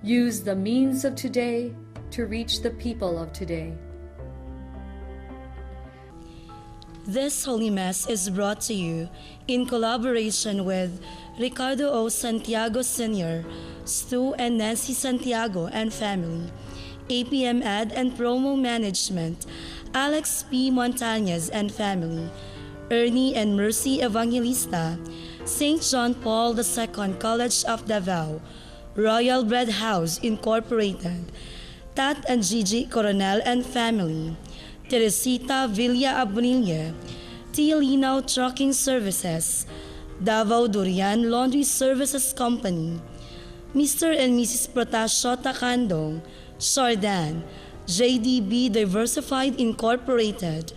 Use the means of today to reach the people of today. This Holy Mass is brought to you in collaboration with Ricardo O. Santiago Sr., Stu and Nancy Santiago and family, APM Ad and Promo Management, Alex P. Montañez and family, Ernie and Mercy Evangelista, St. John Paul II College of Davao, Royal Bread House Incorporated, Tat and Gigi Coronel and family, Teresita Villa Abrilla, T. Linaw Trucking Services, Davao Durian Laundry Services Company, Mr. and Mrs. Protasio Tacandong, Sardan, JDB Diversified Incorporated,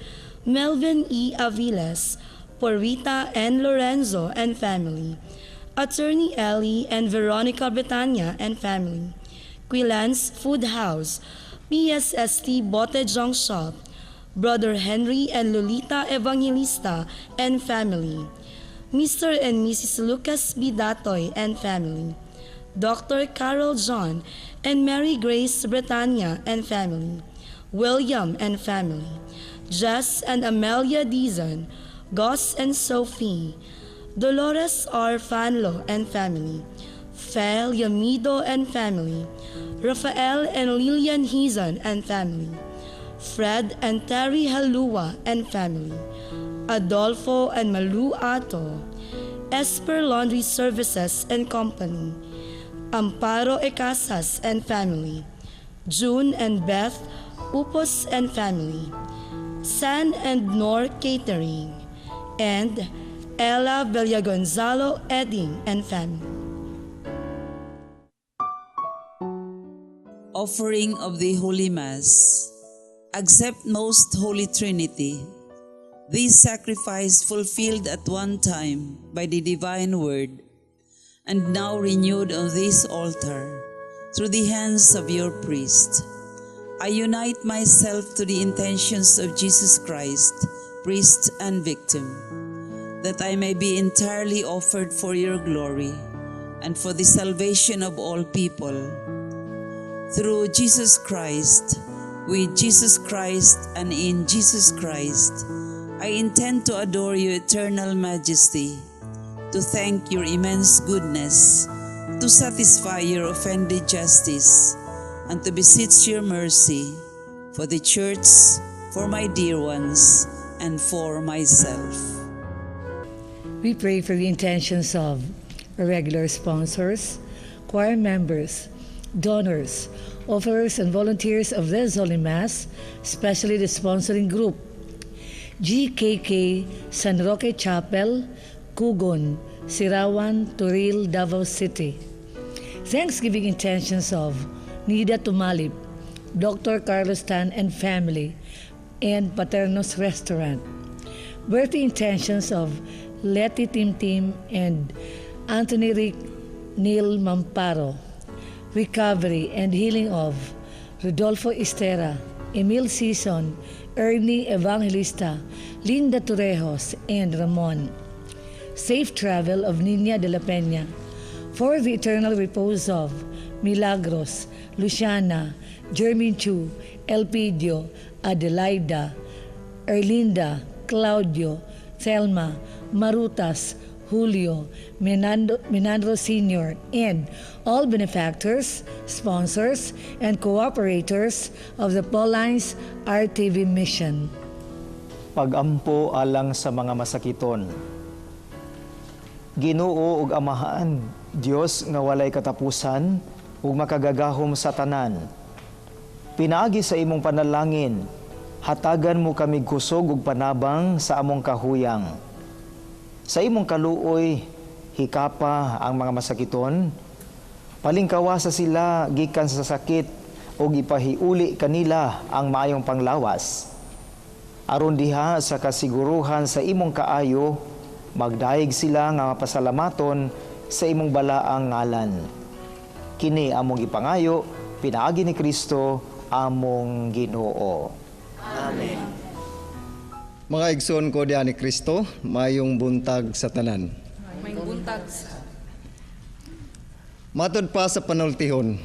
Melvin E. Aviles, Porrita and Lorenzo and family, Attorney Ellie and Veronica Betania and family, Quilans Food House, PSST Bote Junk Shop, Brother Henry and Lolita Evangelista and family, Mr. and Mrs. Lucas Bidatoy and family, Dr. Carol John and Mary Grace Bretania and family, William and family, Jess and Amelia Dizon, Gus and Sophie, Dolores R. Fanlo and family, Fel Yamido and family, Rafael and Lilian Hizon and family, Fred and Terry Halua and family, Adolfo and Malu Ato, Esper Laundry Services and Company, Amparo Ecasas and family, June and Beth Upos and family, San and Nor Catering, and Ella Villagonzalo Edding and family. Offering of the Holy Mass. Accept Most Holy Trinity. This sacrifice fulfilled at one time by the divine word, and now renewed on this altar through the hands of your priest. I unite myself to the intentions of Jesus Christ, priest and victim, that I may be entirely offered for your glory and for the salvation of all people. Through Jesus Christ, with Jesus Christ and in Jesus Christ, I intend to adore your eternal majesty, to thank your immense goodness, to satisfy your offended justice, and to beseech your mercy for the Church, for my dear ones, and for myself. We pray for the intentions of our regular sponsors, choir members, donors, offerers, and volunteers of this Holy Mass, especially the sponsoring group, GKK San Roque Chapel, Cugon, Sirawan, Turil, Davao City. Thanksgiving intentions of Nida Tumalip, Dr. Carlos Tan and family, and Paterno's Restaurant. Birthday intentions of Letty Tim Tim and Anthony Rick Neil Mamparo. Recovery and healing of Rodolfo Estera, Emil Sison, Ernie Evangelista, Linda Torrejos, and Ramon. Safe travel of Nina de la Peña. For the eternal repose of Milagros, Luciana, Jermin Chu, Elpidio, Adelaida, Erlinda, Claudio, Thelma, Marutas, Julio, Menandro Sr., and all benefactors, sponsors, and cooperators of the Paulines RTV mission. Pagampo alang sa mga masakiton. Ginoo ug Amahan, Dios nga walay katapusan ug makagagahom sa tanan. Pinaagi sa imong panalangin, hatagan mo kami kusog ug panabang sa among kahuyang. Sa imong kaluoy, hikapa ang mga masakiton, palingkawasa sila gikan sa sakit o ipahiuli kanila ang maayong panglawas. Aron diha sa kasiguruhan sa imong kaayo, magdaig sila nga mapasalamaton sa imong balaang ngalan. Kini among ipangayo, pinaagi ni Kristo, among Ginoo. Amen. Mga igsoon ko diyan ni Kristo, mayong buntag sa tanan. Mayong buntag. Matod pa sa panultihon,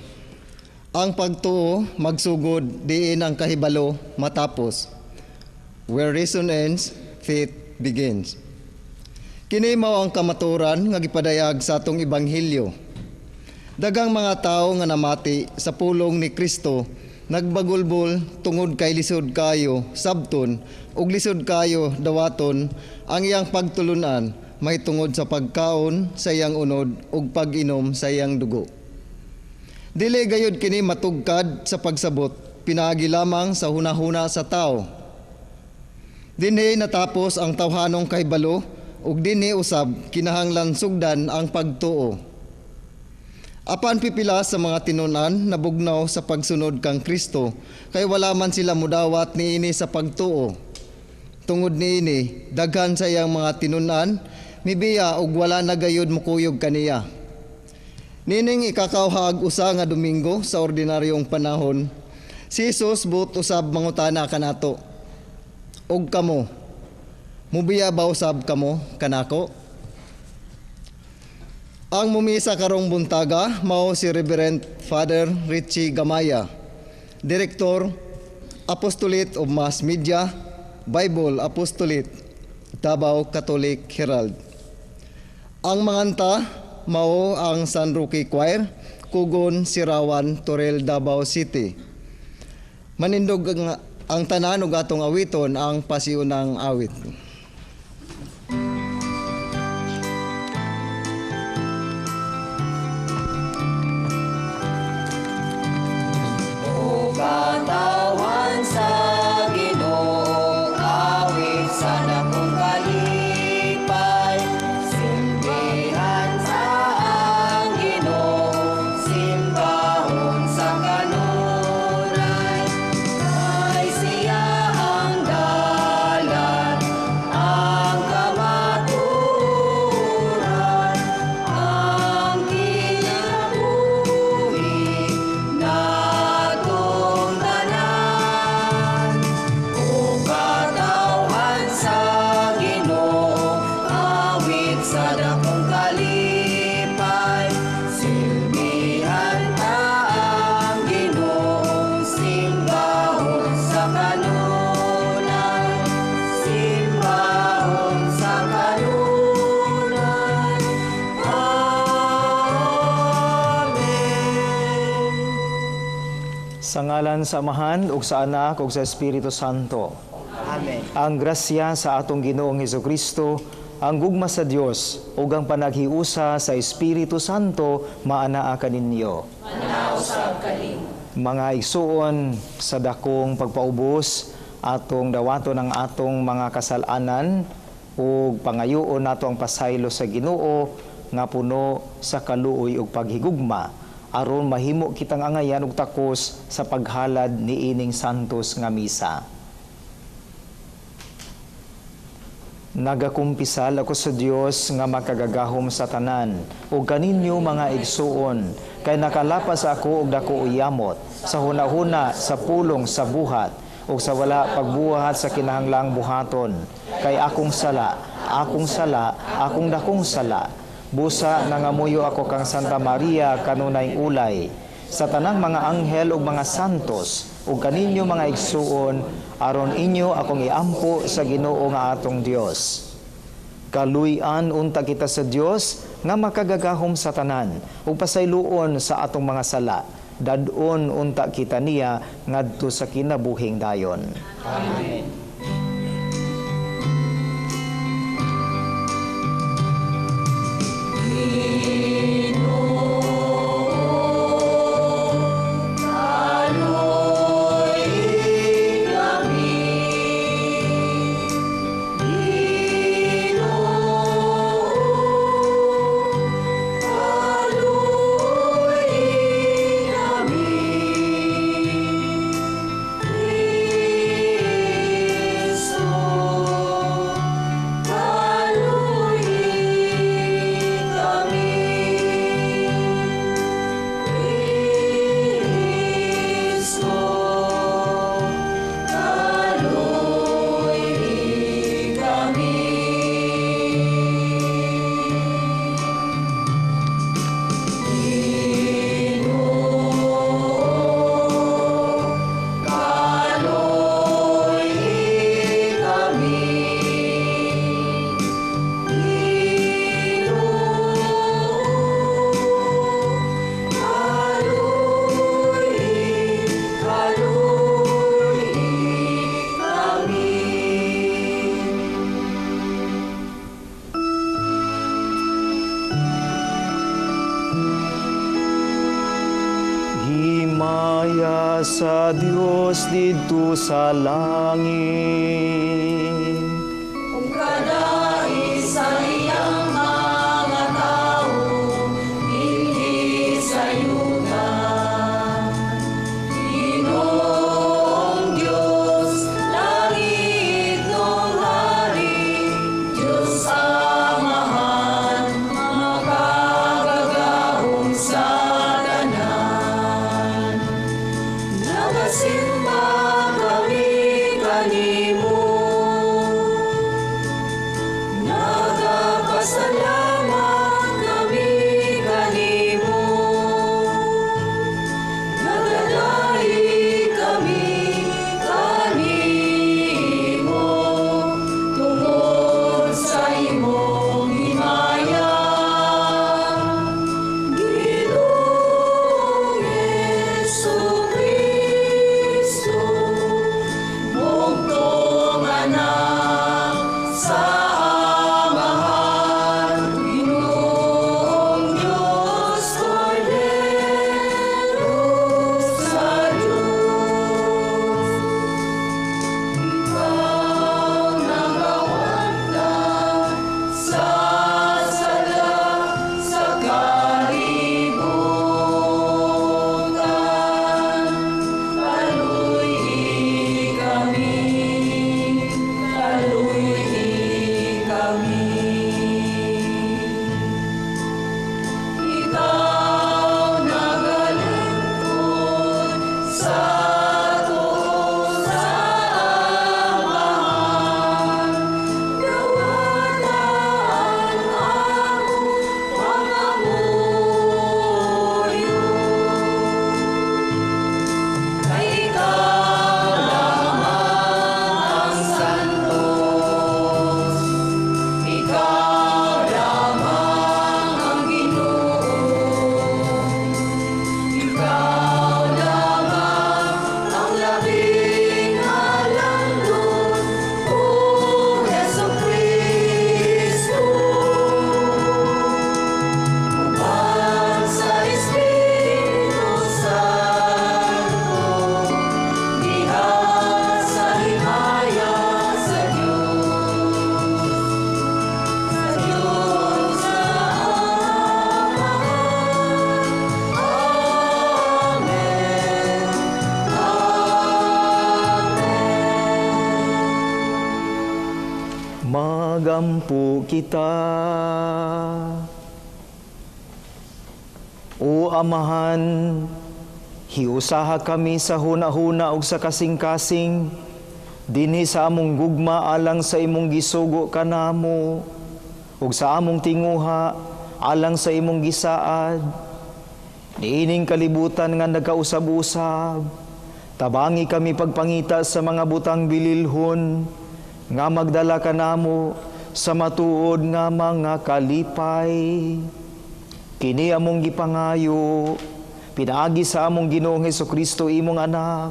Ang pagtuo magsugod diin ang kahibalo matapos. Where reason ends, faith begins. Kini mao ang kamaturan nga gipadayag sa atong ebanghelyo. Dagang mga tawo nga namati sa pulong ni Kristo nagbagulbol tungod kay lisod kayo sabton ug lisod kayo dawaton ang iyang pagtulunan may tungod sa pagkaon sa iyang unod ug pag-inom sa iyang dugo. Dili gayud kini matugkad sa pagsabot, pinaagi lamang sa hunahuna sa tao. Dinhi natapos ang tawhanong kahibalo ug dinhi usab kinahanglan sugdan ang pagtuo. Apan pipila sa mga tinunan nabugnaw sa pagsunod kang Kristo kay wala man sila mudawat niini sa pagtuo. Tungod niini daghan sa iyang mga tinunan mibiya ug wala na gayud mukuyog kaniya. Nining ikakauhag usa nga Domingo sa ordinaryong panahon, si Jesus buot usab mangutana kanato, og kamo, mubiya ba usab kamo kanako? Ang mumisa karong buntaga mao si Reverend Father Richie Gamaya, Director, Apostolate of Mass Media, Bible Apostolate, Davao Catholic Herald. Ang manganta mao ang San Roque Choir, Kugon, Sirawan, Torel, Davao City. Manindog ang tanan ug atong awiton ang pasiunang awit. Katawan sa Ginoo, awit sa dakong kalipay, simbihan sa ang Ginoo, simbahon sa kanunay, kay siya ang dalan, ang kamaturan, ang kinabuhi natong tanan. O katawan sa Ginoo, awit sa dakong kalipay, silbihan ta ang Ginoo, simbahon sa kanunay, simbahon sa kanunay. Amen. Sa ngalan sa Amahan ug sa Anak ug sa Espiritu Santo. Amen. Ang grasya sa atong Ginoong Hesukristo, ang gugma sa Dios ug ang panaghiusa sa Espiritu Santo maanaa kaninyo. Mga igsuon sa dakong pagpaubos, atong dawaton ang atong mga kasalanan ug pangayoon nato ang pasaylo sa Ginoo nga puno sa kaluoy ug paghigugma aron mahimo kitang angayan ug takos sa paghalad niining santos nga misa. Nagakumpisal ako sa Dios nga makagagahom sa tanan ug kaninyo mga igsuon kay nakalapas ako og dako uyamot sa hunahuna sa pulong sa buhat ug sa wala pagbuhat sa kinahanglang buhaton kay akong sala akong dakong sala busa nangamuyo ako kang Santa Maria kanunay ulay sa tanang mga anghel ug mga santos ug kaninyo mga igsuon aron inyo akong iampo sa Ginoo nga atong Dios. Kaluy-an unta kita sa Dios nga makagagahom sa tanan ug pasayloon sa atong mga sala. Dadon unta kita niya ngadto sa kinabuhing dayon. Amen. sa Dios didto sa langit. Kung kadai sa iyang mga tao, hindi sa yuta. Ginoong Diyos, langit ng hari, Diyos Amahan, makagagahong sa tanan. Nagasimba kami kanimo, nagapasalamat kami kanimo, nagdadali kami kanimo, tungod sa imong himaya. Ginoong Jesucristo, mugtong anak sa Amahan, Ginoong Diyos, Kordero sa Diyos. Ikaw nagawanda sa sala sa kalibutan. Kaluy kami, kaluy kami. Ikaw nagalingkod sa tuon sa Amahan. Gawataan ako pangamuyo. Kay ikaw lamang ang santos, ikaw lamang ang Ginoo, ikaw lamang ang labing halangdon, O Jesucristo. Upang sa Espiritu Santo, diha sa himaya sa Diyos sa Amahan. Amen. Magampo kita. O Amahan, hiusaha kami sa huna-huna ug sa kasing-kasing, dinhi sa among gugma alang sa imong gisugo kanamo, ug sa among tinguha alang sa imong gisaad. Niining kalibutan nga nagkausab-usab, tabangi kami pagpangita sa mga butang bililhon, nga magdala kanamo sa matuod nga mga kalipay. Kini among gipangayo, pinaagi sa among Ginoong Hesukristo imong anak,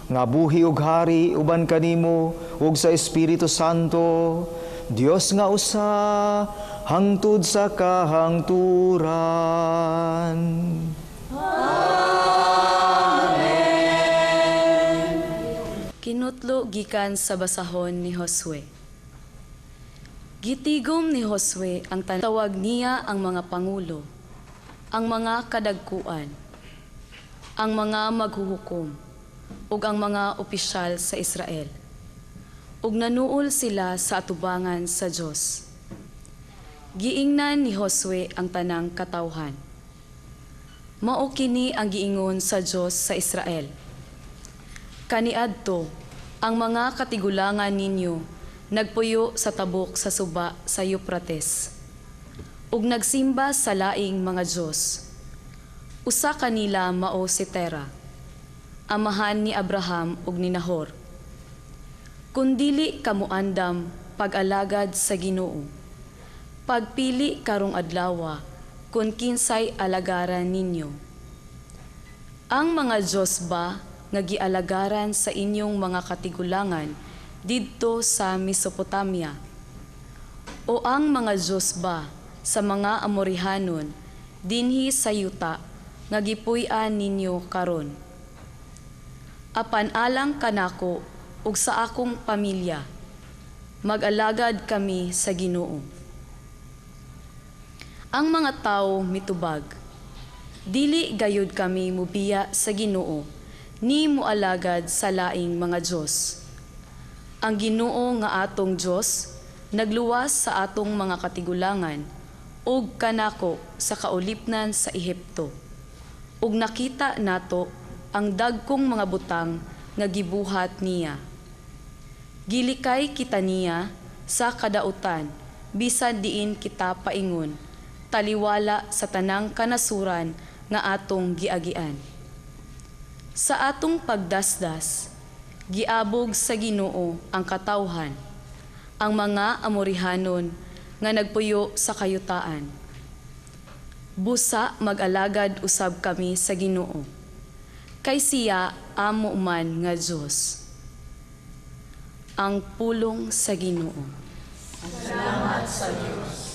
nga buhi ug hari uban kanimo ug sa Espiritu Santo, Dios nga usa hangtod sa kahangturan. Kinutlo gikan sa basahon ni Josue. Gitigom ni Josue ang tawag niya ang mga pangulo, ang mga kadagkuan, ang mga maghuhukom, ug ang mga opisyal sa Israel. Ug nanuol sila sa atubangan sa Dios. Giingnan ni Josue ang tanang katawhan. Mao kini ang giingon sa Dios sa Israel. Kaniadto ang mga katigulangan ninyo nagpuyo sa tabok sa suba sa Euphrates, ug nagsimba sa laing mga Diyos. Usa kanila mao si Tera, amahan ni Abraham ug ni Nahor. Kundili kamuandam pag-alagad sa Ginoo, pagpili karong adlawa kun kinsay alagaran ninyo. Ang mga Diyos ba nga gialagaran sa inyong mga katigulangan didto sa Mesopotamia? O ang mga Diyos ba sa mga Amorihanon dinhi sa yuta nga gipuy-an ninyo karon? apan alang kanako ug sa akong pamilya, mag-alagad kami sa Ginoo. Ang mga tawo mitubag, dili gayud kami mubiya sa Ginoo, ni mualagad sa laing mga Dios. Ang Ginoo nga atong Dios nagluwas sa atong mga katigulangan ug kanako sa kaulipnan sa Ehipto. Ug nakita nato ang dagkong mga butang nga gibuhat niya. Gilikay kita niya sa kadautan bisan diin kita paingon, taliwala sa tanang kanasuran nga atong giagian. Sa atong pagdasdas, giabog sa Ginoo ang katawhan, ang mga Amorihanon nga nagpuyo sa kayutaan. Busa mag-alagad usab kami sa Ginoo, kay siya amo man nga Dios. Ang pulong sa Ginoo. Salamat sa Diyos.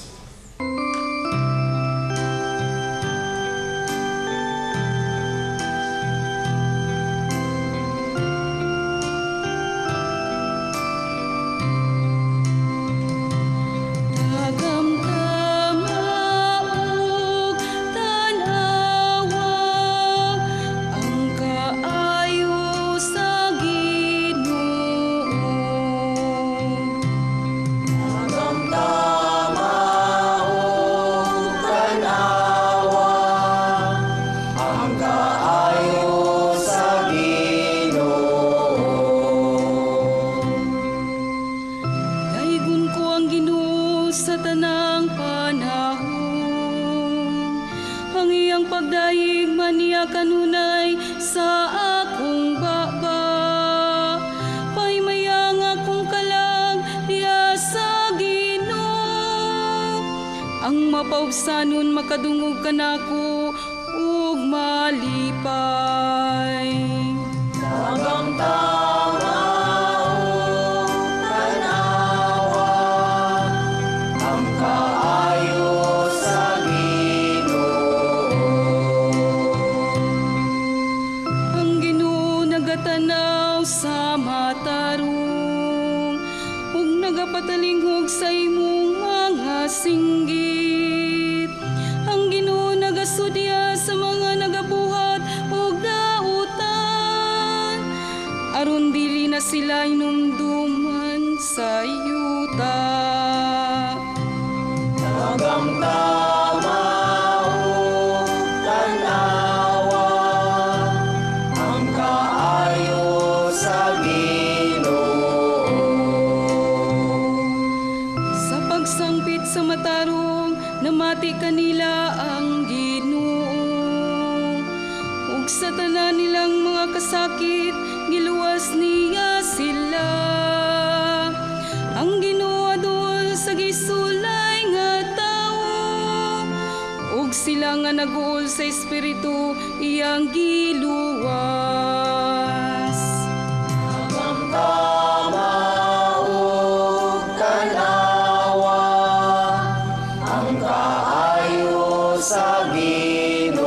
Kanunay sa akong baba, pahimayang akong kalag diya sa Ginoo. Ang mapaubsanon makadungog kanako ug malipay. Tagang tama o tanawa, ang kaayo sa tanaw sa matarong ug nagapatalinghog sa imong mga singgit. Ang Ginoo nagasudya sa mga nagabuhat ug dautan, aron dili na sila inumduman sa yuta. Tagang tama o tanawa, ang kaayo sa Ginoo. Sa pagsangpit sa matarong, namati kanila ang Ginoo. Ug sa tanan nilang mga kasakit, giluwas niya sila. Ang Ginoo adol sa gisulay nga tawo, ug sila nga nag-uol sa espiritu iyang giluwas. Tagang tama o tanawa, ang kaayo sa Ginoo.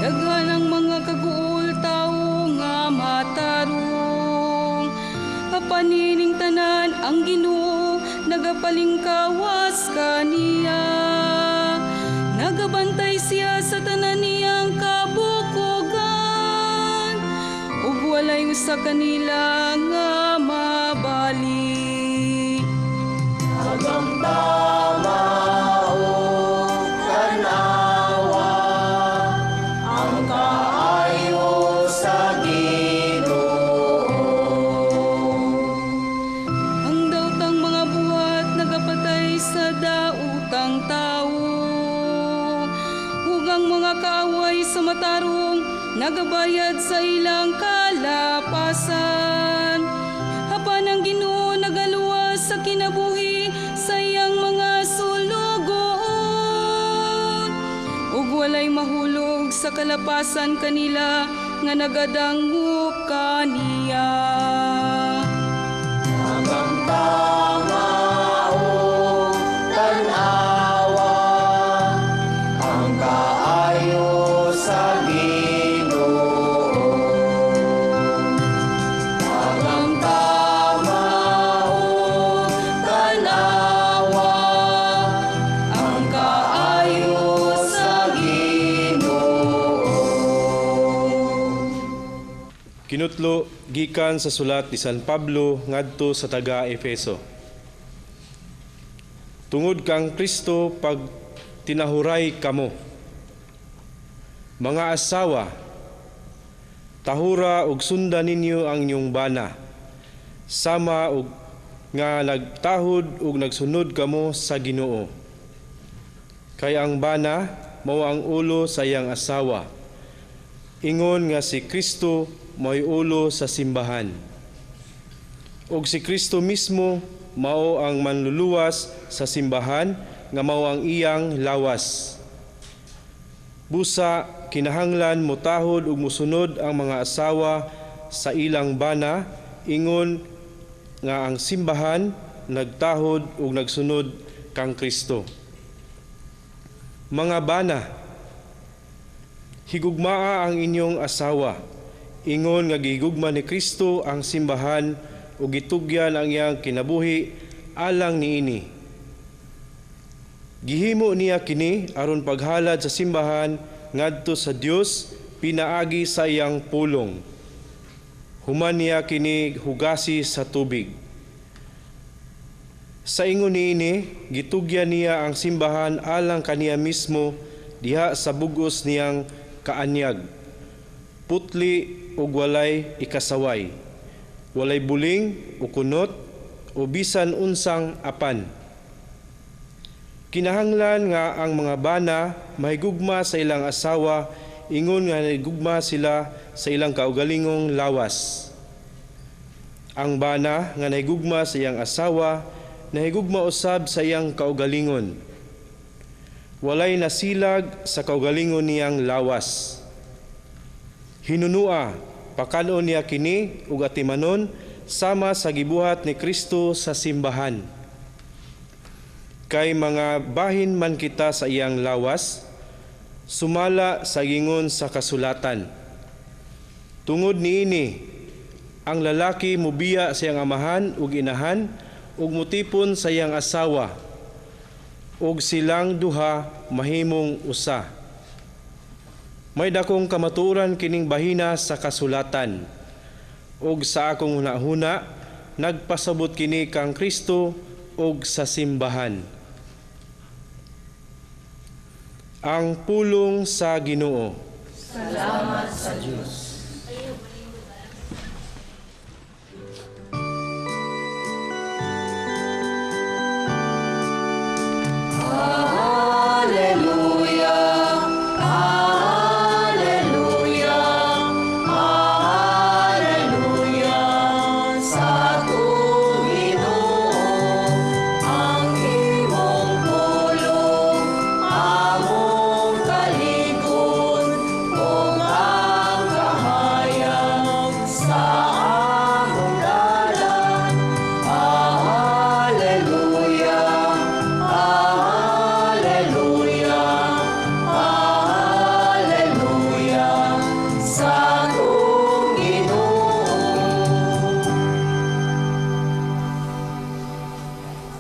Daghan ang mga kaguol tawo nga matarong, apanining tanan ang Ginoo nagapalingkawas kaniya. Nagabantay siya sa tanan niyang kabukogan, ug walay usa kanila nga mabali. Tagang tama o tanawa, ang kaayo sa Ginoo. Ang daotang mga buhat nagapatay sa daotang tawo, ug ang mga kaaway sa matarong nagabayad sa ilang kalapasan. Apan ang Ginoo nagaluwas sa kinabuhi sa iyang mga sulugoon, ug walay mahulog sa kalapasan kanila nga nagadangup kaniya. Tagang tama o tanawa, ang kaayo sa Ginoo. Tinutlo gikan sa sulat ni San Pablo ngadto sa taga Efeso. Tungod kang Kristo pag tinahuray kamo. Mga asawa, tahura ug sundan ninyo ang inyong bana, sama og nga nagtahod ug nagsunod kamo sa Ginoo. Kay ang bana mao ang ulo sa iyang asawa. Ingon nga si Kristo mao'y ulo sa simbahan. Ug si Kristo mismo mao ang manluluwas sa simbahan nga mao ang iyang lawas. Busa kinahanglan motahod ug mosunod ang mga asawa sa ilang bana, ingon nga ang simbahan nagtahod ug nagsunod kang Kristo. Mga bana, higugmaa ang inyong asawa. Ingon nga gihigugma ni Kristo ang simbahan ug gitugyan ang iyang kinabuhi alang niini. Gihimo niya kini aron paghalad sa simbahan ngadto sa Dios pinaagi sa iyang pulong. Human niya kini hugasi sa tubig. Sa ingon niini, gitugyan niya ang simbahan alang kaniya mismo diha sa bugos niyang kaanyag. Putli ug walay ikasaway, walay buling o kunot o bisan unsang apan. Kinahanglan nga ang mga bana mahigugma sa ilang asawa, ingon nga nahigugma sila sa ilang kaugalingong lawas. Ang bana nga nahigugma sa iyang asawa, nahigugma usab sa iyang kaugalingon. Walay nasilag sa kaugalingon niyang lawas. Hinunua, pakanon niya kini ug atimanon sama sa gibuhat ni Kristo sa simbahan. Kay mga bahin man kita sa iyang lawas, sumala sa gingon sa kasulatan. Tungod niini, ang lalaki mubiya sa iyang amahan ug inahan ug mutipon sa iyang asawa, ug silang duha mahimong usa. May dakong kamatuoran kining bahina sa kasulatan, ug sa akong hunahuna nagpasabot kini kang Kristo ug sa simbahan. Ang pulong sa Ginoo. Salamat sa Diyos.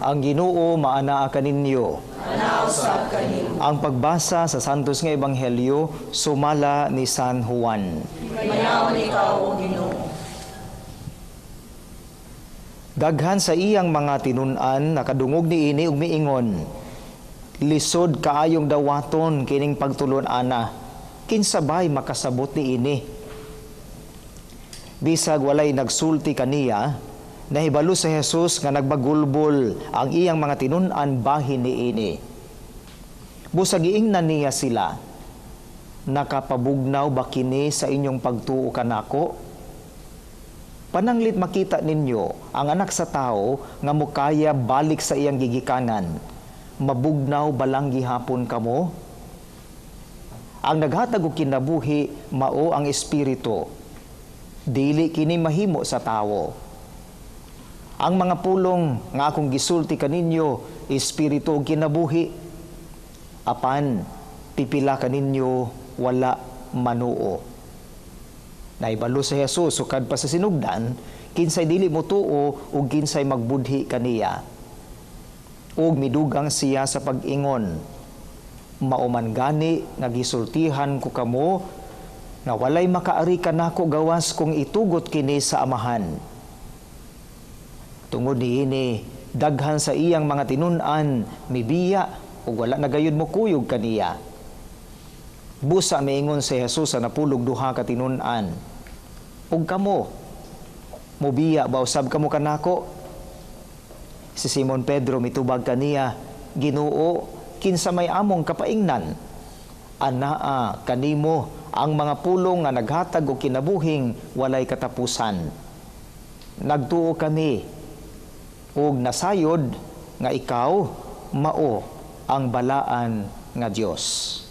Ang Ginoo maanaa kaninyo. Anausab kaninyo. Ang pagbasa sa Santos nga Ebanghelyo sumala ni San Juan. Mayaon ikaw, O Ginoo. Daghan sa iyang mga tinun-an nakadungog niini ug miingon, lisod kaayong dawaton kining pagtulon ana, kinsabay makasabot niini. Bisag walay nagsulti kaniya, nahibalo sa Jesus nga nagbagulbol ang iyang mga tinun-an bahin niini. Busag giingnan niya sila, nakapabugnaw ba kini sa inyong pagtuo kanako? Pananglit makita ninyo ang anak sa tao nga mukaya balik sa iyang gigikanan. Mabugnaw balang gihapon kamo? Ang naghatag og kinabuhi mao ang espiritu. Dili kini mahimo sa tawo. Ang mga pulong nga akong gisulti kaninyo, espiritu ug kinabuhi. Apan pipila kaninyo wala manuo. Naibalo sa Jesus sukad pa sa sinugdan, kinsay dili motuo ug kinsay magbudhi kaniya. Ug midugang siya sa pag-ingon, mauman gani nga gisultihan ko kamo nga walay makaari kanako gawas kung itugot kini sa amahan. Tungod niini, daghan sa iyang mga tinun-an, mibiya, ug wala na gayud mo kuyog kaniya. Busa miingon si Jesus sa napulog duha ka tinun-an, ug kamo, mubiya ba usab kamo kanako? Si Simon Pedro mitubag kaniya, Ginoo, kinsa may among kapaingnan? Anaa kanimo ang mga pulong nga naghatag og kinabuhing walay katapusan. Nagtuo kami ug nasayod nga ikaw mao ang balaan nga Dios.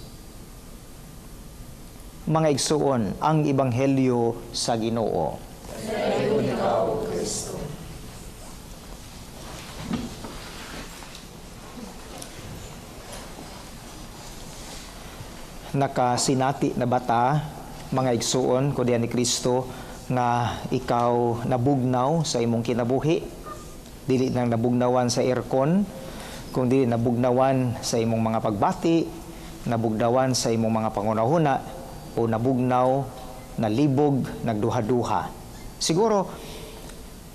Mga igsuon, ang ebanghelyo sa Ginoo. Salamat ikaw, Kristo. Nakasinati na bata, mga igsuon ko diyan ni Kristo, nga ikaw nabugnaw sa imong kinabuhi, dili nang nabugnawan sa aircon, kung dili nabugnawan sa imong mga pagbati, nabugnawan sa imong mga pangunahuna, o nabugnaw, nalibog, nagduha-duha. Siguro,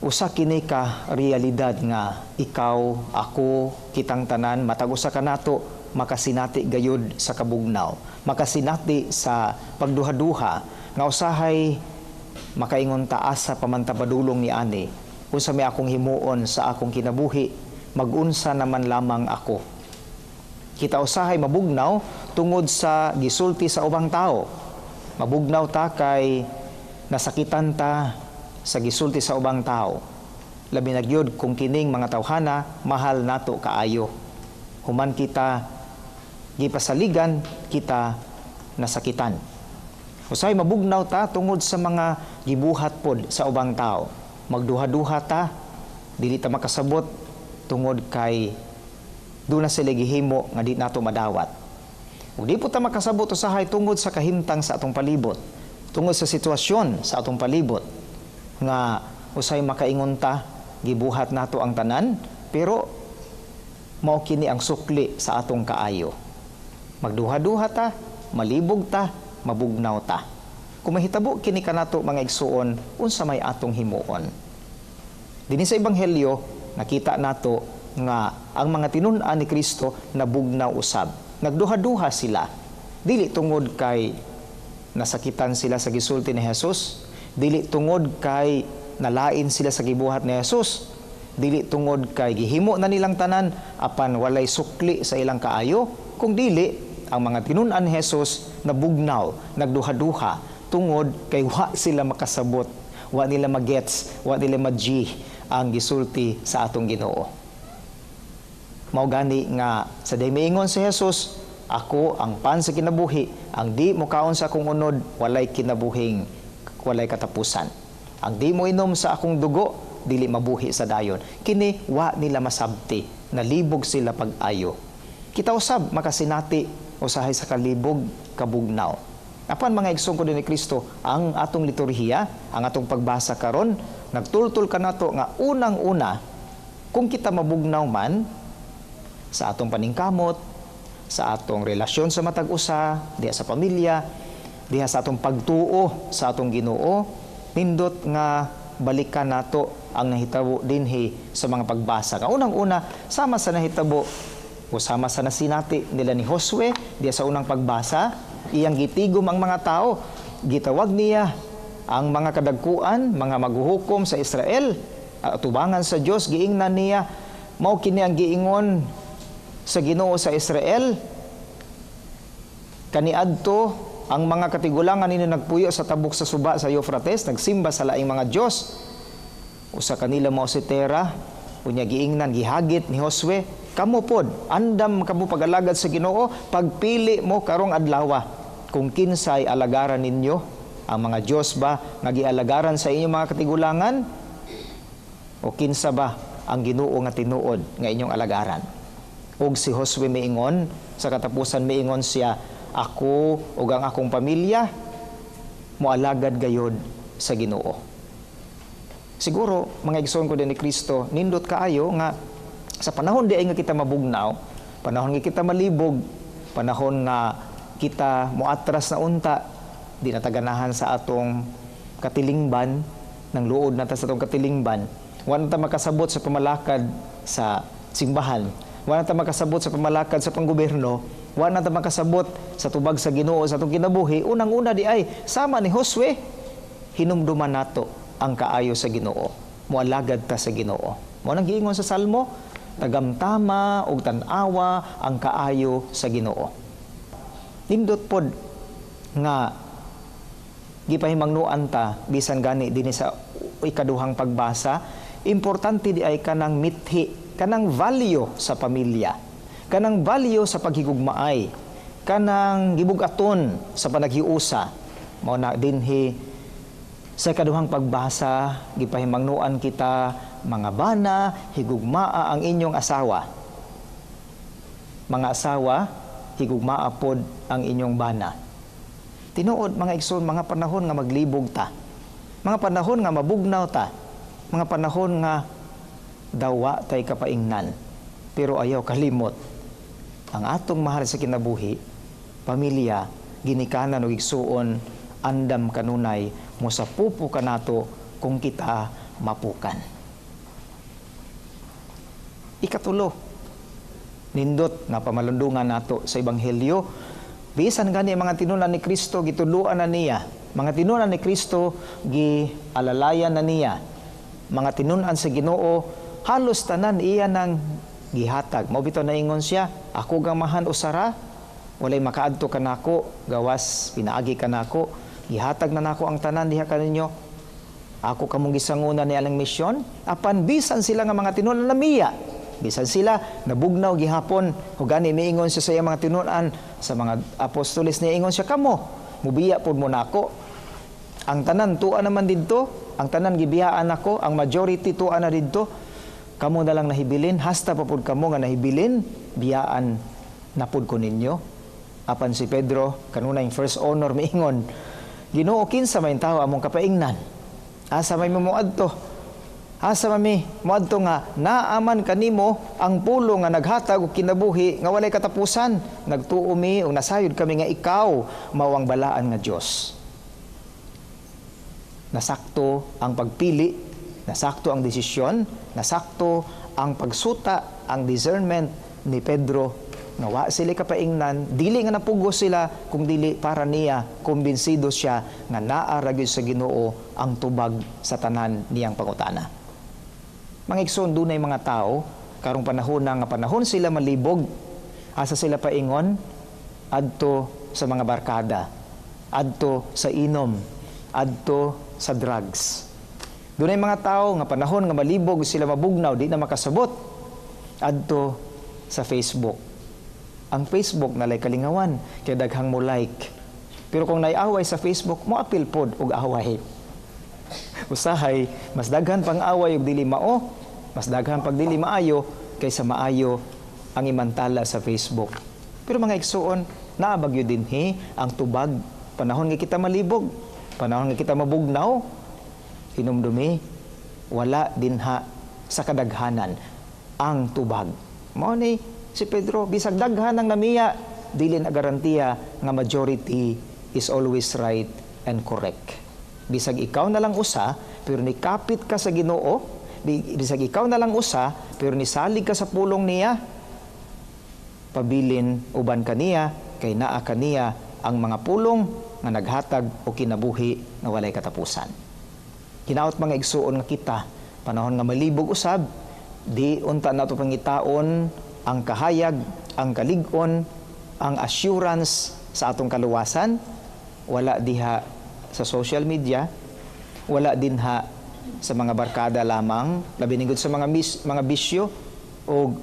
usa kini ka realidad nga ikaw, ako, kitang tanan, matag usa ka nato, makasinati gayud sa kabugnaw, makasinati sa pagduha-duha, nga usahay makaingon taas sa pamantabadulong ni ani, unsa may akong himuon sa akong kinabuhi, magunsa naman lamang ako. Kita usahay mabugnaw tungod sa gisulti sa ubang tao. Mabugnaw ta kay nasakitan ta sa gisulti sa ubang tao. Labi na gyud kung kining mga tawhana mahal nato kaayo. Human kita gipasaligan, kita nasakitan. Usahay mabugnaw ta tungod sa mga gibuhat pod sa ubang tao. Magduha-duha ta, dili ta makasabot tungod kay doon na sila gihimo nga di nato madawat. Ug di po ta makasabot usahay tungod sa kahimtang sa atong palibot, tungod sa sitwasyon sa atong palibot, nga usahay makaingon ta, gibuhat nato ang tanan, pero mao kini ang sukli sa atong kaayo. Magduha-duha ta, malibog ta, mabugnaw ta. Kung mahitabo kini kanato mga igsuon, unsa may atong himuon. Dinhi sa ebanghelyo nakita nato nga ang mga tinun-an ni Kristo nabugnaw usab. Nagduha-duha sila. Dili tungod kay nasakitan sila sa gisulti ni Jesus, dili tungod kay nalain sila sa gibuhat ni Jesus, dili tungod kay gihimo na nilang tanan apan walay sukli sa ilang kaayo, kung dili ang mga tinun-an ni Jesus nabugnaw, nagduha-duha tungod kay wa sila makasabot, wa nila magets, wa nila madji ang gisulti sa atong Ginoo. Mao gani nga sa day miingon si Jesus, ako ang pan sa kinabuhi, ang di mo kaon sa akong unod, walay kinabuhing, walay katapusan. Ang di mo inom sa akong dugo, dili mabuhi sa dayon. Kini wa nila masabti, nalibog sila pag-ayo. Kita usab makasinati usahay sa kalibog, kabugnaw. Apan mga igsoon ko din ni Kristo, ang atong liturhiya, ang atong pagbasa karon, nagtultul ka nato nga unang-una, kung kita mabugnaw man sa atong paningkamot, sa atong relasyon sa matag-usa, diha sa pamilya, diha sa atong pagtuo sa atong Ginoo, nindot nga balikan nato ang nahitabo dinhi sa mga pagbasa. Nga unang-una, sama sa nahitabo o sama sa nasinati nila ni Josue diya sa unang pagbasa, iyang gitigom ang mga tao, gitawag niya ang mga kadagkuan, mga maghuhukom sa Israel, at tubangan sa Dios, giingnan niya, mao kini ang giingon sa Ginoo sa Israel, kaniadto ang mga katigulangan ninyo nagpuyo sa tabok sa suba sa Euphrates, nagsimba sa laing mga Dios, usa kanila mao si Tera, unya giingnan, gihagit ni Josue, kamo pod, andam kamo pagalagad sa Ginoo, pagpili mo karong adlaw kung kinsay alagaran ninyo, ang mga Dios ba nga gialagaran sa inyong mga katigulangan, o kinsa ba ang Ginoo nga tinuod nga inyong alagaran. Og si Josue miingon, sa katapusan miingon siya, ako ug ang akong pamilya moalagad gayod sa Ginoo. Siguro mga igsoon ko din ni Kristo, nindot kaayo nga sa panahon di ay nga kita mabugnaw, panahon nga kita malibog, panahon nga kita moatras na unta, di nataganahan sa atong katilingban, ng luod nata sa atong katilingban, wa nata makasabot sa pamalakad sa simbahan, wa nata makasabot sa pamalakad sa panggobyerno, wa nata makasabot sa tubag sa Ginoo sa atong kinabuhi. Unang-una di ay sama ni Josue, hinumduman nato ang kaayo sa Ginoo, moalagad ta sa Ginoo. Mao nang giingon sa Salmo, tagamtama og tan-awa ang kaayo sa Ginoo. Nindot pod nga gipahimangnuan ta bisan gani dinhi sa ikaduhang pagbasa, importante di ay kanang mithi, kanang value sa pamilya, kanang value sa paghigugmaay, kanang gibugaton sa panaghiusa. Mao na dinhi sa ikaduhang pagbasa, gipahimangnuan kita, mga bana, higugmaa ang inyong asawa. Mga asawa, higugmaa pod ang inyong bana. Tinuod mga igsoon, mga panahon nga maglibog ta, mga panahon nga mabugnaw ta, mga panahon nga dawa tay kapaingnan. Pero ayaw kalimot, ang atong mahal sa kinabuhi, pamilya, ginikanan o igsuon, andam kanunay, mo sa pupo kanato kung kita mapukan. Ikatulo, nindot nga pamalundungan nato sa Ebanghelyo, bisan gani mga tinunan ni Kristo gituluan na niya, mga tinunan ni Kristo gialalayan na niya, mga tinunan sa Ginoo halos tanan iya nang gihatag. Mao bitaw naingon siya, ako gamahan usara, walay makaadto kanako, gawas pinaagi kanako, gihatag na nako ang tanan diha kaninyo. Ako kamong gisanguna ni alang misyon, apan bisan sila nga mga tinunan na miya, bisan sila nabugnaw gihapon, ug gani miingon siya sa iyang mga tinunan, sa mga apostoles niya ingon siya, kamo mubiya pod mo nako, ang tanan tuan naman didto, ang tanan gibiyaan nako, ang majority tuan na didto, kamo na lang nahibilin, hasta pa pod kamo nga nahibilin, biyaan na pod ko ninyo. Apan si Pedro kanuna yung first honor miingon, Ginoo, kinsa may tao among kapaingnan, asa may moadto, asa mami moadto nga naaman kanimo ang pulo nga naghatag og kinabuhi nga walay katapusan, nagtuo mi ug nasayod kami nga ikaw mao ang balaan nga Dios. Nasakto ang pagpili, nasakto ang desisyon, nasakto ang pagsuta, ang discernment ni Pedro nga wa sila kapaingnan, dili nga napugos sila, kung dili para niya, kumbinsido siya nga naa ra gyud sa Ginoo ang tubag sa tanan niyang pangutana. Mga igsoon, dunay mga tao karong panahon nga panahon sila malibog, asa sila paingon adto sa mga barkada, adto sa inom, adto sa drugs. Dunay mga tao nga panahon nga malibog sila mabugnaw, di na makasabot, adto sa Facebook. Ang Facebook nalay kalingawan, kaya daghang mo like. Pero kung naiaway sa Facebook, mo apil pod og away. Usahay, mas daghan pang away og dili mao, mas daghan pag dili maayo kaysa maayo ang imantala sa Facebook. Pero mga igsuon, naabagyo dinhi ang tubag, panahon nga kita malibog, panahon nga kita mabugnaw, hinumdumi, wala dinha sa kadaghanan ang tubag. Mao ni si Pedro, bisag daghan ang namiya, dili na garantiya nga majority is always right and correct. Bisag ikaw na lang usa, pero nikapit ka sa Ginoo, bisag ikaw na lang usa, pero nisalig ka sa pulong niya, pabilin uban kaniya, kay naa kaniya ang mga pulong nga naghatag o kinabuhi na walay katapusan. Hinaot mga igsuon nga kita, panahon nga malibog usab, di unta nato pangitaon ang kahayag, ang kalig-on, ang assurance sa atong kaluwasan, wala diha sa social media, wala dinha sa mga barkada lamang, labi ningod sa mga bisyo o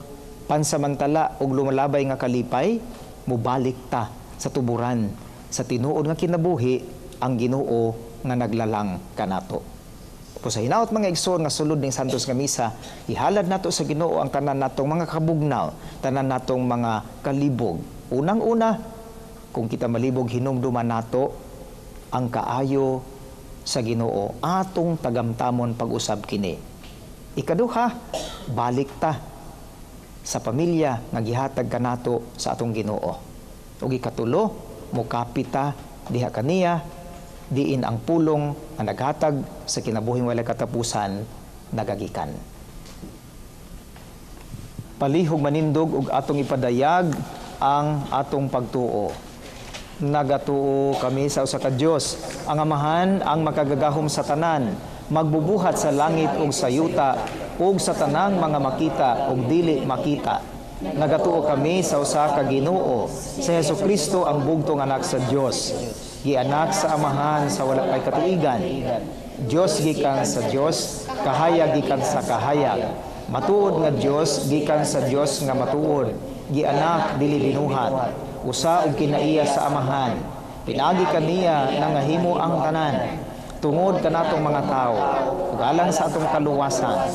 pansamantala o lumalabay nga kalipay, mubalik ta sa tuburan, sa tinuod nga kinabuhi, ang Ginoo nga naglalang kanato. Po sa hinaot mga igsoon nga sulod ning Santos nga Misa, ihalad nato sa Ginoo ang tanan natong mga kabugnaw, tanan natong mga kalibog. Unang-una, kung kita malibog, hinumduman nato ang kaayo sa Ginoo, atong tagamtamon pag-usab kini. Ikaduha, balik ta sa pamilya nga gihatag kanato sa atong Ginoo. Ug ikatulo, mukapit ta diha kaniya diin ang pulong nga naghatag sa kinabuhing walay katapusan nagagikan. Palihog manindog ug atong ipadayag ang atong pagtuo. Nagatuo kami sa usa ka Dios, ang Amahan, ang makagagahom sa tanan, magbubuhat sa langit ug sa yuta ug sa tanang mga makita ug dili makita. Nagatuo kami sa usa ka Ginoo, sa Hesukristo ang bugtong anak sa Dios, gianak sa Amahan sa wala kay katuigan. Dios gikan sa Dios, kahayag gikan sa kahayag. Matuod nga Dios gikan sa Dios nga matuod, gianak dili binuhat. Usa og kinaiya sa Amahan. Pinaagi kaniya nangahimo ang tanan. Tungod kanatong mga tao, ug alang sa atong kaluwasan,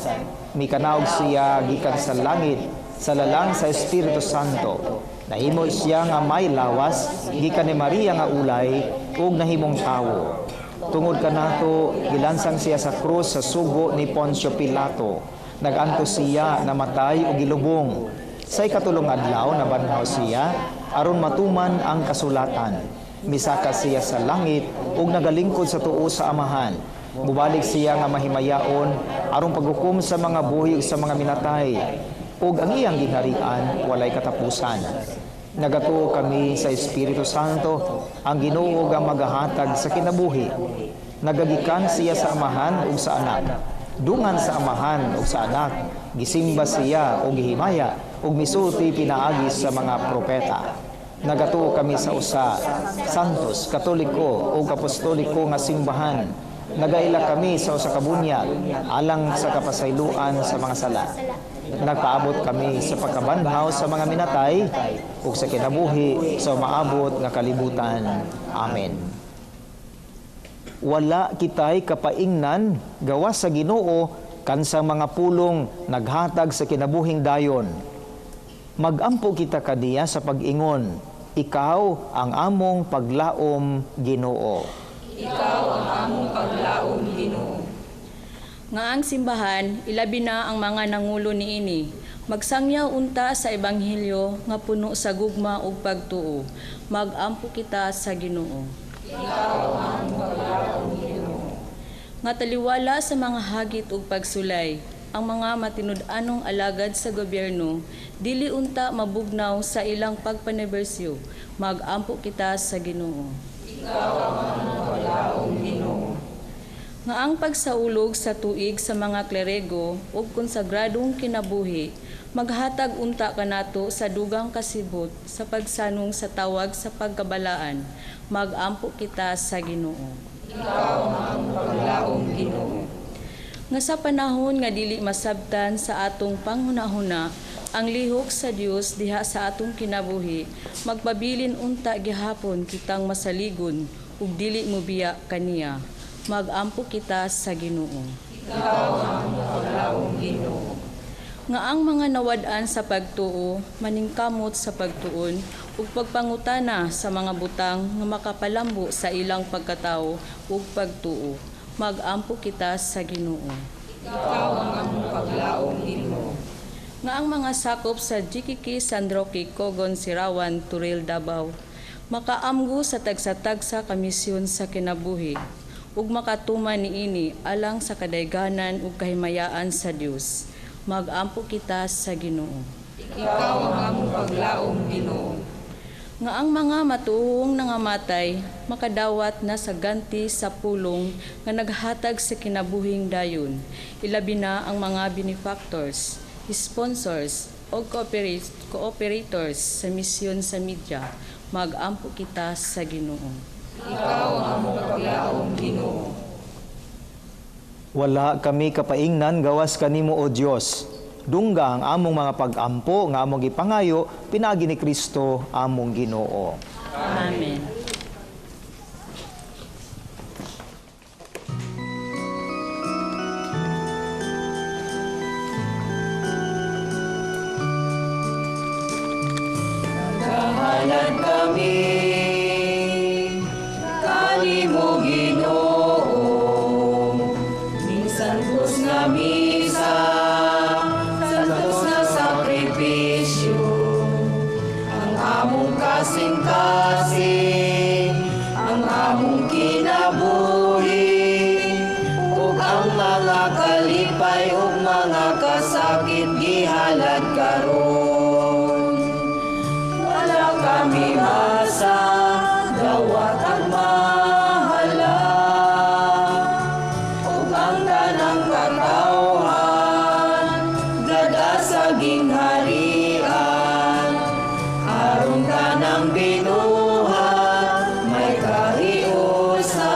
mikanaog siya gikan sa langit, sa lalang sa Espiritu Santo. Nahimo siya nga may lawas, gikan ni Maria nga ulay, ug nahimong tawo. Tungod kanato, gilansang siya sa krus sa sugo ni Poncio Pilato. Naganto siya, namatay ug gilubong. Sa ikatulong adlaw, nabanhaw siya, aron matuman ang kasulatan. Misaka siya sa langit ug nagalingkod sa tuo sa Amahan. Mubalik siya nga mahimayaon aron paghukom sa mga buhi ug sa mga minatay. Ug ang iyang ginharian walay katapusan. Nagatuo kami sa Espiritu Santo, ang Ginoo nga magahatag sa kinabuhi. Nagagikan siya sa Amahan ug sa Anak. Dungan sa Amahan ug sa Anak, gisimba siya ug gihimaya ug misulti pinaagi sa mga propeta. Nagatuo kami sa usa, santos, katoliko ug apostoliko nga simbahan. Nagaila kami sa usa ka bunyag alang sa kapasayloan sa mga sala. Nagpaabot kami sa pagkabanhaw sa mga minatay ug sa kinabuhi sa maabot nga kalibutan. Amen. Wala kitay kapaingnan gawas sa Ginoo kansang mga pulong naghatag sa kinabuhing dayon. Magampo kita kadiya sa pag-ingon, ikaw ang among paglaom, Ginoo. Ikaw ang among paglaom, Ginoo. Nga ang simbahan, ilabi na ang mga nangulo niini. Magsangyaw unta sa ebanghelyo nga puno sa gugma ug pagtuo. Magampo kita sa Ginoo. Ikaw ang among paglaom, Ginoo. Nga taliwala sa mga hagit ug pagsulay, ang mga matinud-anong alagad sa gobyerno, dili unta mabugnaw sa ilang pagpanibersyo, magampo kita sa Ginoo. Ikaw ang among paglaom, Ginoo. Nga ang pagsaulog sa tuig sa mga klerego ug konsagradong kinabuhi, maghatag unta kanato sa dugang kasibot sa pagsanong sa tawag sa pagkabalaan, magampo kita sa Ginoo. Ikaw ang among paglaom, Ginoo. Nga sa panahon nga dili masabtan sa atong panghunahuna, ang lihok sa Dios diha sa atong kinabuhi, magpabilin unta gihapon kitang masaligon ug dili mobiya kaniya. Magampo kita sa Ginoo. Ikaw ang among paglaom, Ginoo. Nga ang mga nawad-an sa pagtuo, maningkamot sa pagtuon, ug pagpangutana sa mga butang nga makapalambo sa ilang pagkatao ug pagtuo. Magampo kita sa Ginoo. Ikaw ang among paglaom, Ginoo. Nga ang mga sakop sa Jikiki, Sandroki, Cogon, Sirawan, Turil, Davao, makaamgo sa tagsa-tagsa kamisyon sa kinabuhi, ug makatuman niini alang sa kadayganan ug kahimayaan sa Dios. Magampo kita sa Ginoo. Ikaw ang among paglaom, Ginoo. Nga ang mga matuong nangamatay, makadawat na sa ganti sa pulong nga naghatag sa kinabuhing dayon, ilabi na ang mga benefactors, sponsors o cooperators sa misyon sa media. Magampo kita sa Ginoo. Ikaw ang among paglaom, Ginoo. Wala kami kapaingnan gawas kanimo o Dios. Dungga ang among mga pag-ampo nga among gipangayo pinaagi ni Kristo among Ginoo. Amen. Kahalan kami, kanimo Ginoo, minsan pus nga misa, santos na sakripisyo, ang among kasing-kasing, ang among kinabuhi. sakit gihalad karon. Wala kami masa, dawat ang mahala. Ug ang tanang katawhan, gada sa gingharian. Aron tanang binuhat, may kahiusahan.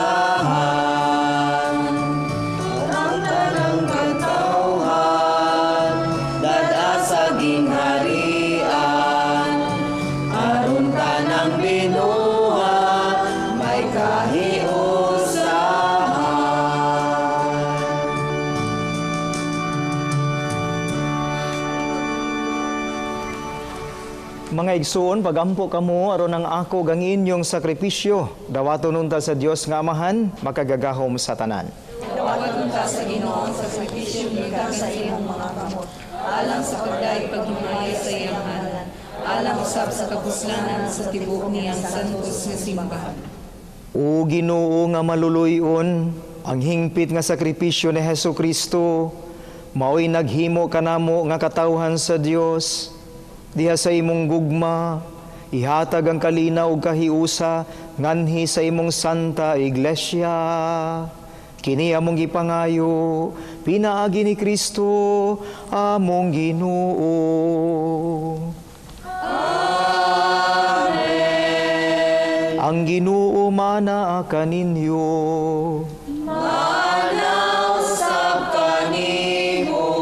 Ang tanang katawhan, dada sa gingharian. Aron tanang binuhat, may kahiusahan. Mga igsoon, pagampo kamo aron ang ako gang inyong sakripisyo. Dawaton unta sa Dios nga Amahan, makagagahom sa tanan. Dawaton ka sa Ginoo sa sakrisyo gikan sa imong mga kamot. Alang sa pagdaig pagdumay sa iyang ngalan. Alang usab sa kapuslanan sa tibuok niyang santos nga simbahan. O Ginoo nga maluluyon, ang hingpit nga sakripisyo ni Hesukristo, mao'y naghimo kanamo nga katawhan sa Dios. Diha sa imong gugma, ihatag ang kalinaw ug kahiusa nganhi sa imong santa iglesia. Kini among gipangayo, pinaagi ni Kristo among Ginoo. Amen. Ang Ginoo manaa kaninyo. Manaw sab kanimo.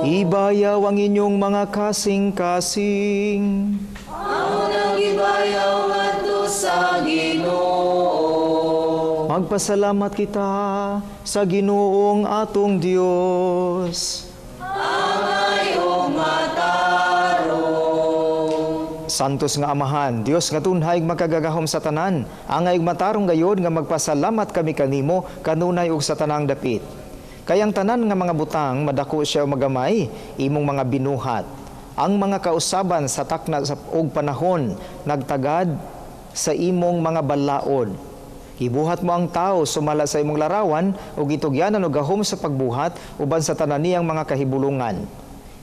Ibayaw ang inyong mga kasing-kasing. Amon ang gibayaw ngadto sa Ginoo. Magpasalamat kita sa Ginoong atong Dios. Angay o matarong. Santos nga Amahan, Dios nga tunhay makagagahom sa tanan. Angay matarong gayod nga magpasalamat kami kanimo kanunay ug sa tanang dapit. Kayang tanan nga mga butang, madako siya o magamay, imong mga binuhat. Ang mga kausaban sa takna og panahon, nagtagad sa imong mga balaod. Ibuhat mo ang tao sumala sa imong larawan, o gitugyanan o gahom sa pagbuhat, uban sa tanan niyang mga kahibulungan.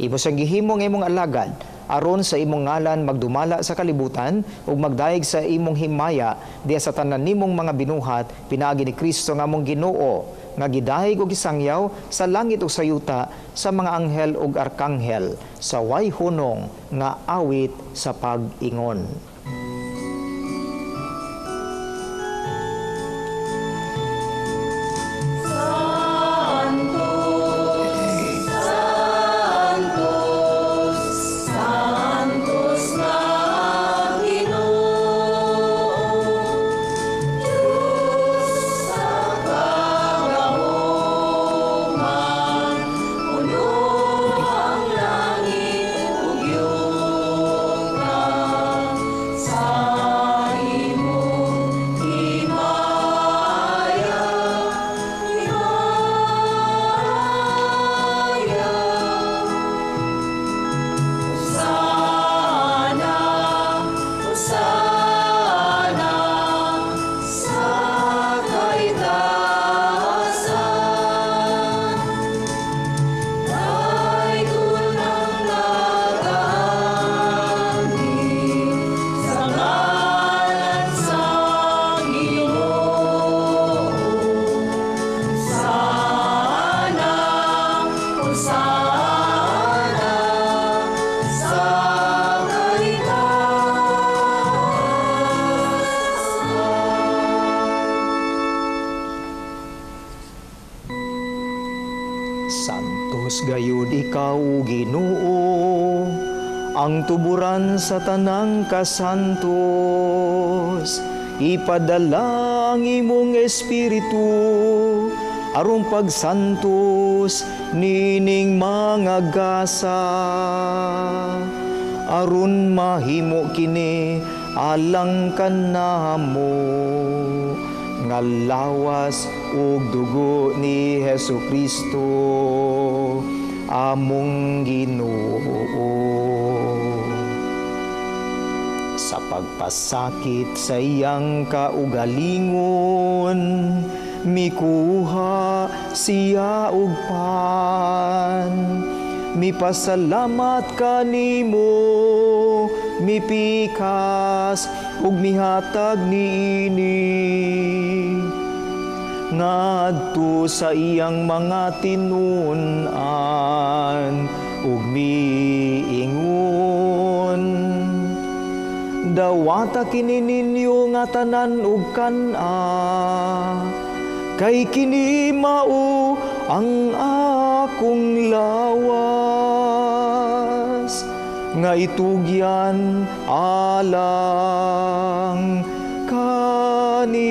Imo siyang gihimo ng imong alagad, aron sa imong ngalan magdumala sa kalibutan, ug magdaig sa imong himaya, diya sa tanan nimong mga binuhat, pinaagi ni Kristo nga mong Ginoo, nga gidahig og gisangyaw sa langit ug sa yuta sa mga anghel ug arkanghel sa way hunong nga awit sa pag-ingon. Santos gayud ikaw, Ginoo, ang tuburan sa tanang kasantos. Ipadala ang imong espiritu, aron pagsantos nining mga gasa. Aron mahimo kini alang kanamo, nga lawas ug dugo ni Hesukristo among Ginoo. Sa pagpasakit sa iyang kaugalingon, mikuha siya og pan, mipasalamat kanimo, mipikas ug mihatag niini ngadto sa iyang mga tinunan ug miingon. Dawata kini ninyo nga tanan ug kan-a, kay kini mao ang akong lawas nga itugyan alang kaninyo.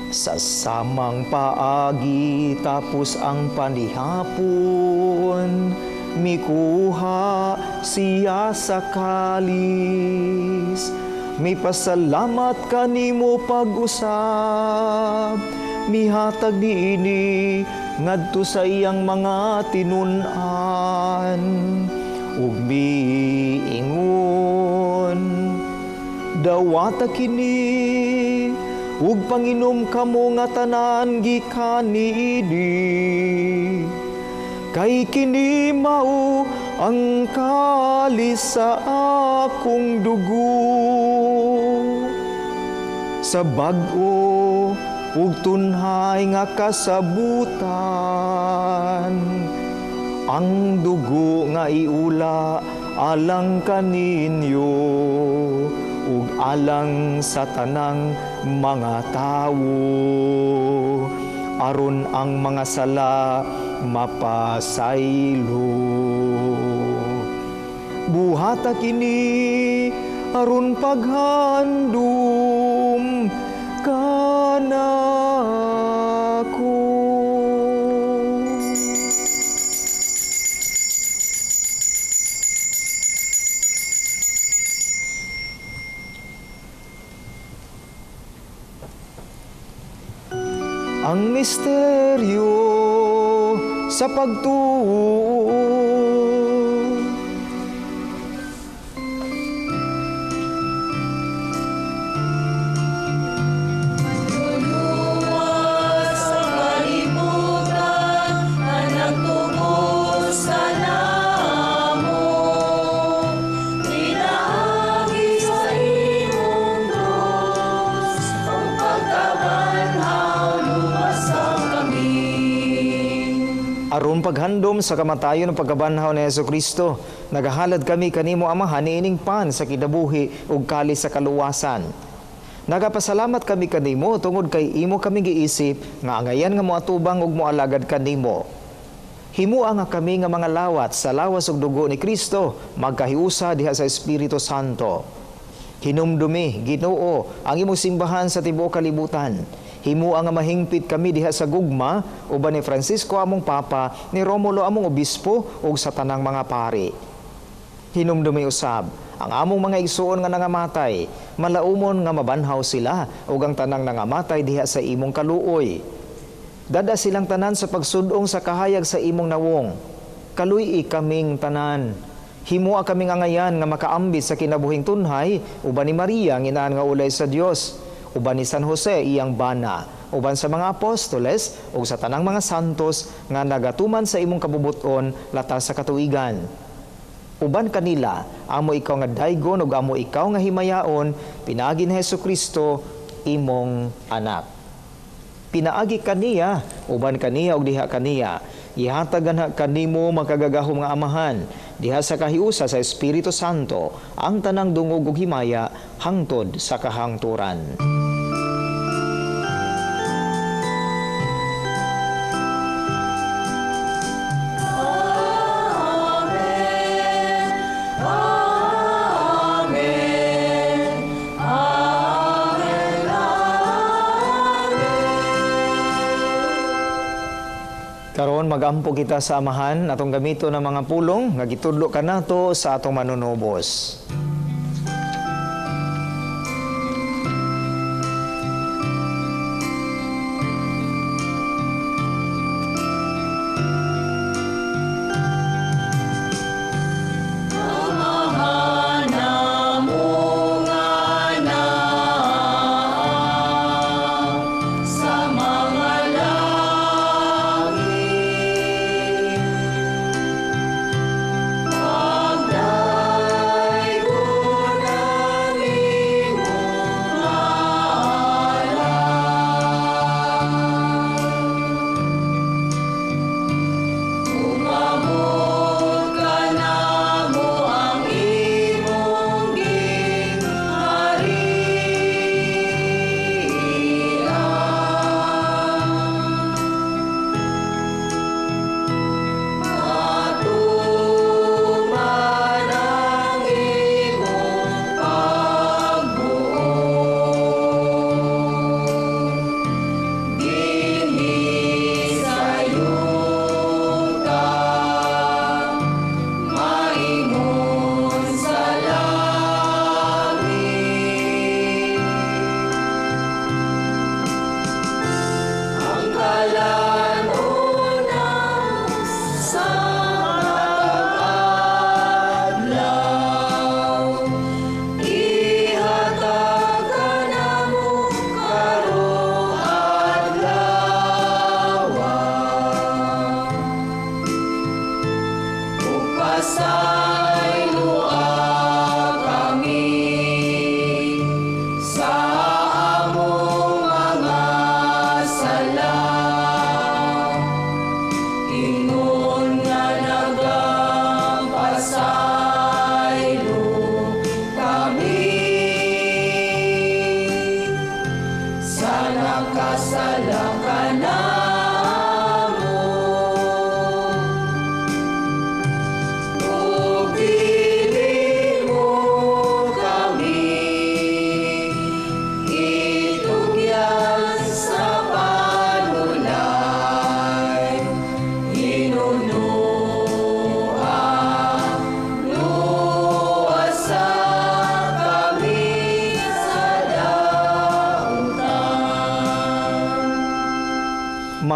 Sa samang paagi tapos ang panihapon, mikuha siya sa kalis. Mipasalamat kanimo pag-usab, mihatag niini ngadto sa iyang mga tinunan ug miingon. Dawata kini ug panginom kamo nga tanan gikan niini, kay kini mao ang kalis sa akong dugo, sa bag-o ug tunhay nga kasabutan, ang dugo nga iula alang kaninyo ug alang sa tanang mga tawo, aron ang mga sala mapasaylo. Buhata kini aron paghandom kanako. Ang misteryo sa pagtuo. Aron paghandom sa kamatayon ng pagkabanhaw ni Jesucristo, nagahalad kami kanimo Amahan niining pan sa kinabuhi ug kalis sa kaluwasan. Nagapasalamat kami kanimo tungod kay imo kami giisip nga angayan nga moatubang ug moalagad kanimo. Himua nga kami nga mga lawat sa lawas ug dugo ni Kristo magkahiusa diha sa Espiritu Santo. Hinumdumi, Ginoo, ang imong simbahan sa tibuok kalibutan. Himua nga mahingpit kami diha sa gugma uban ni Francisco among Papa, ni Romulo among Obispo ug sa tanang mga pari. Hinumdumi usab ang among mga igsuon nga nangamatay, malaumon nga mabanhaw sila ug ang tanang nangamatay diha sa imong kaluoy. Dada silang tanan sa pagsudong sa kahayag sa imong nawong. Kaluy kaming tanan. Himua kaming angayan nga makaambit sa kinabuhing tunhay uban ni Maria nginaan nga ulay sa Dios, uban ni San Jose iyang bana, uban sa mga apostoles ug sa tanang mga santos nga nagatuman sa imong kabubuton latas sa katuigan. Uban kanila, amo ikaw nga daygon ug amo ikaw nga himayaon, pinaagi ni Jesucristo imong anak. Pinaagi kaniya, uban kaniya ug diha kaniya, ihatagan kanimo makagagahom nga Amahan, diha sa kahiusa sa Espiritu Santo, ang tanang dungog ug himaya hangtod sa kahangturan. Karon magampo kita sa Amahan atong gamito ng mga pulong nga gitudlo kanato sa atong manunubos.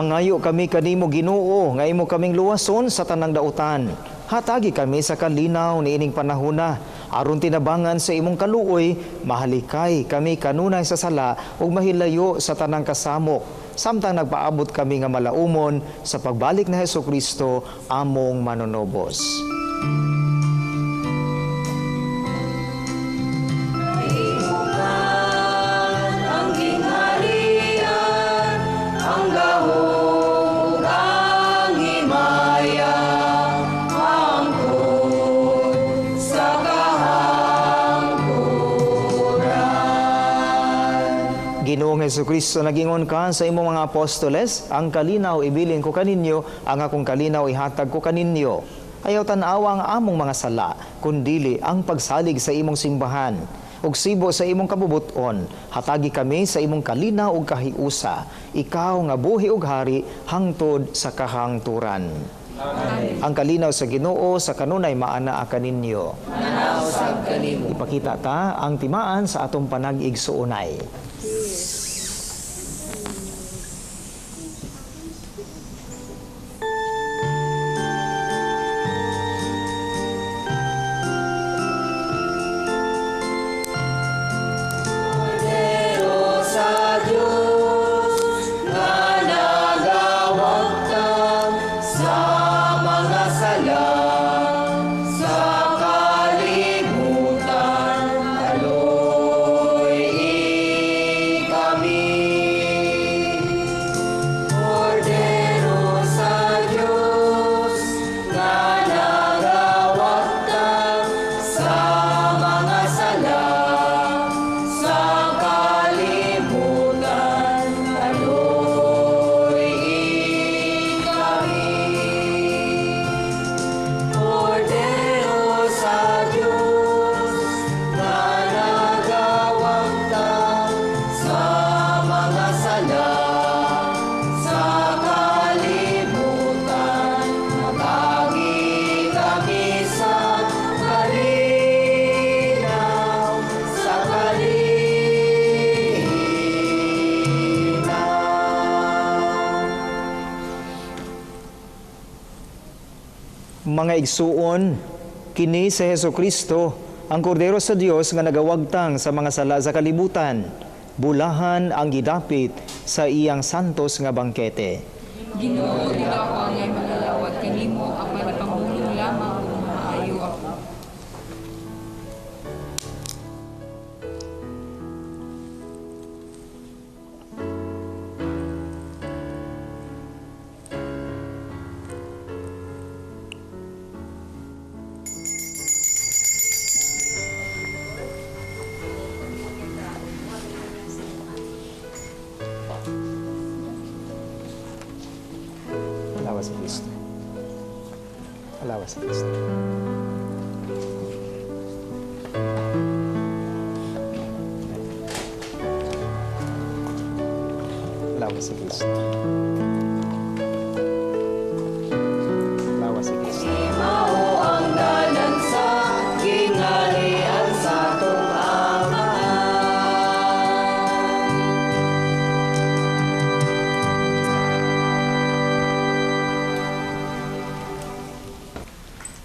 Mangayo kami kanimo Ginoo nga imo kaming luwason sa tanang dautan. Hatagi kami sa kalinaw ni ining panahona aron tinabangan sa imong kaluoy, mahalikay kami kanunay sa sala ug mahilayo sa tanang kasamok. Samtang nagpaabot kami nga malaumon sa pagbalik na Hesukristo among manunobos. Ginoong Hesukristo, nagingon ka sa imong mga apostoles, ang kalinaw ibilin ko kaninyo, ang akong kalinaw ihatag ko kaninyo. Ayaw tanawa ang among mga sala, kundili ang pagsalig sa imong simbahan. Ug sibo sa imong kabubuton, hatagi kami sa imong kalinaw ug kahiusa. Ikaw nga buhi ug hari hangtod sa kahangturan. Amen. Ang kalinaw sa Ginoo sa kanunay maana kaninyo. Nanausab kanimo. Ipakita ta ang timaan sa atong panag-igsuunay. Mga igsuon, kini si Hesukristo, ang kordero sa Dios nga nagawagtang sa mga sala sa kalibutan. Bulahan ang gidapit sa iyang santos nga bangkete. Ginoo, dila ko ang iyang malalawat kanimo, apan ipamulong lamang kung maayo ako. Alawas sa Kristo. Alawas sa Kristo. Alawas sa Kristo. Alawas sa Kristo. Mao ang dalan sa gingharian sa atong Ama.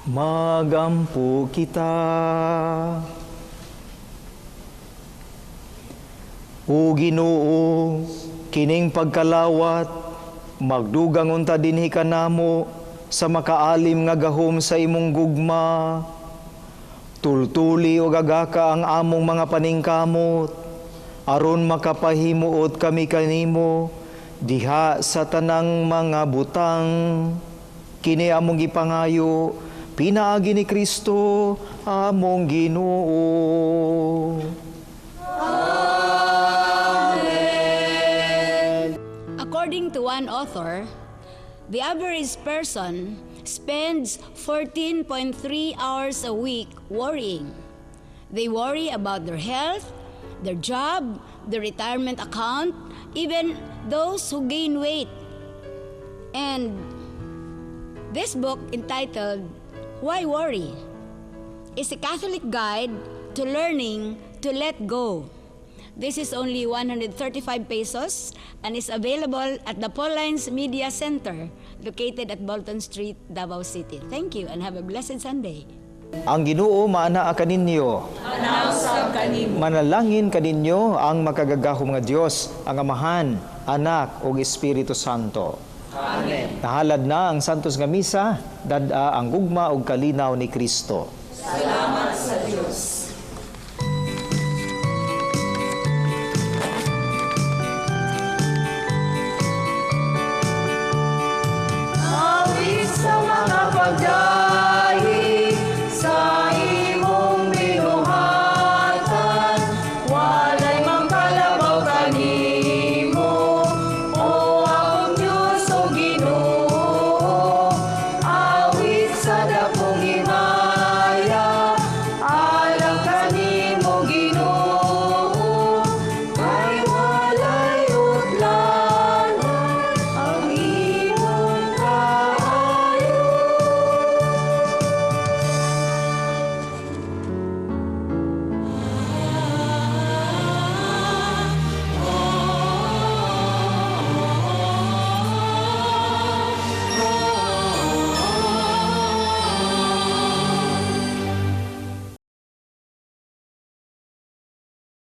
Magampo kita. O Ginoo, kining pagkalawat, magdugang unta dinhi kanamo sa makaalim nga gahom sa imong gugma. Tultuli o gagaka ang among mga paningkamot, aron makapahimuot kami kanimo, diha sa tanang mga butang. Kini among gipangayo, pinaagi ni Kristo, among Ginoo. According to one author, the average person spends 14.3 hours a week worrying. They worry about their health, their job, their retirement account, even those who gain weight. And this book entitled Why Worry is a Catholic guide to learning to let go. This is only 135 pesos and is available at the Paulines Media Center located at Bolton Street, Davao City. Thank you and have a blessed Sunday. Ang Ginoo maanaa kaninyo. Manalangin kaninyo ang makagagahom nga Dios, ang Amahan, Anak ug Espiritu Santo. Amen. Nahalad na ang santos nga misa, dad-a ang gugma ug kalinaw ni Kristo. Salamat